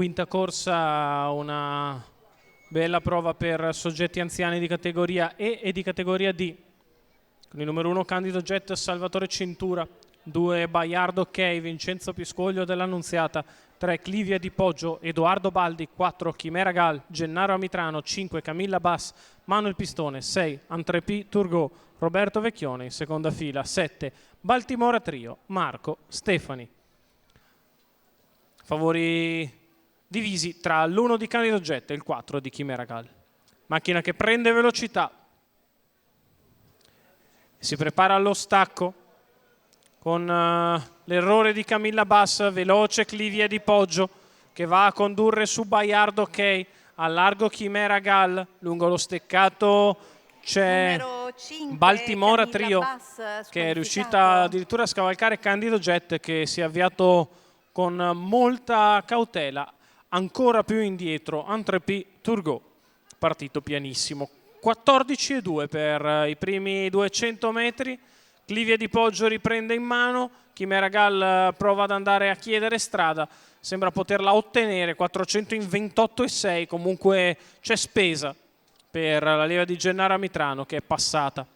quinta corsa, una bella prova per soggetti anziani di categoria E e di categoria D. Con il numero 1 Candido Jet Salvatore Cintura, 2 Baiardo Ok Vincenzo Piscoglio dell'Annunziata, 3 Clivia di Poggio Edoardo Baldi, 4 Chimera Gal Gennaro Amitrano, 5 Camilla Bass Manuel Pistone, 6 Entrepi Turgot Roberto Vecchione in seconda fila, 7 Baltimora Trio Marco Stefani. Favori divisi tra l'1 di Candido Jet e il 4 di Chimera Gal. Macchina che prende velocità. Si prepara allo stacco con l'errore di Camilla Bass, veloce Clivia di Poggio che va a condurre su Baiardo Ok, a largo Chimera Gal, lungo lo steccato c'è Baltimora Trio che è riuscita addirittura a scavalcare Candido Jet che si è avviato con molta cautela, ancora più indietro Entrepi Turgot, partito pianissimo. 14,2 per i primi 200 metri, Clivia di Poggio riprende in mano, Chimera Gal prova ad andare a chiedere strada, sembra poterla ottenere, 400 in 28,6, comunque c'è spesa per la leva di Gennaro Amitrano che è passata.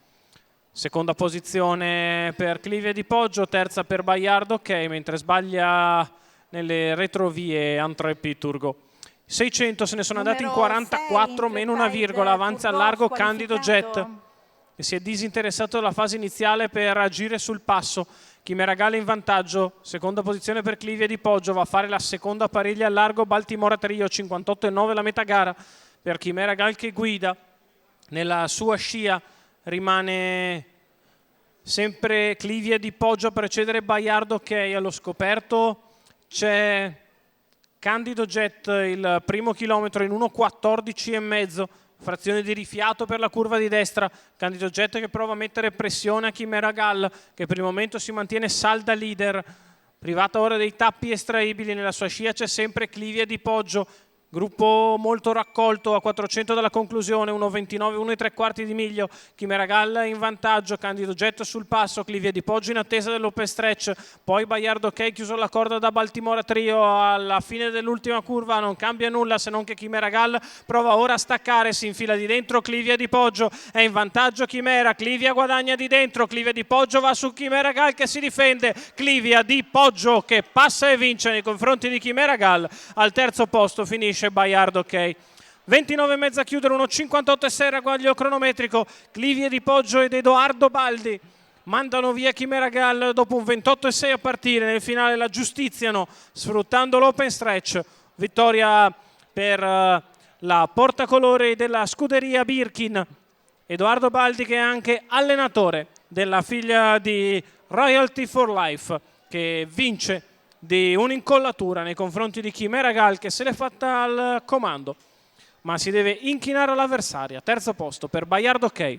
Seconda posizione per Clivia di Poggio, terza per Baiardo Ok, mentre sbaglia nelle retrovie Entrepi Turgot. 600 se ne sono andati in 44 meno una virgola, avanza al largo Candido Jet che si è disinteressato della fase iniziale per agire sul passo. Chimera Gal in vantaggio, seconda posizione per Clivia di Poggio, va a fare la seconda pariglia al largo Baltimora Trio, 58,9 la metà gara per Chimera Gal che guida. Nella sua scia rimane sempre Clivia di Poggio a precedere Baiardo Ok, allo scoperto c'è Candido Jet il primo chilometro in 1,14,5, frazione di rifiato per la curva di destra. Candido Jet che prova a mettere pressione a Chimera Gal che per il momento si mantiene salda leader, privata ora dei tappi estraibili. Nella sua scia c'è sempre Clivia di Poggio, gruppo molto raccolto a 400 dalla conclusione, 1,29, 1,75 di miglio. Chimera Gal in vantaggio, Candido Jet sul passo, Clivia di Poggio in attesa dell'open stretch, poi Baiardo Ok chiuso alla corda da Baltimora Trio alla fine dell'ultima curva, non cambia nulla se non che Chimera Gal prova ora a staccare, si infila di dentro Clivia di Poggio, è in vantaggio Chimera, Clivia guadagna di dentro, Clivia di Poggio va su Chimera Gal che si difende, Clivia di Poggio che passa e vince nei confronti di Chimera Gal, al terzo posto finisce Baiardo Ok. 29,5 a chiudere, 1,58,6 ragguaglio cronometrico. Clivia di Poggio ed Edoardo Baldi mandano via Chimera Gal dopo un 28,6 a partire. Nel finale la giustiziano sfruttando l'open stretch. Vittoria per la portacolori della scuderia Birkin, Edoardo Baldi che è anche allenatore della figlia di Royalty for Life che vince di un'incollatura nei confronti di Chimera Gal che se l'è fatta al comando ma si deve inchinare all'avversaria. Terzo posto per Baiardo Ok.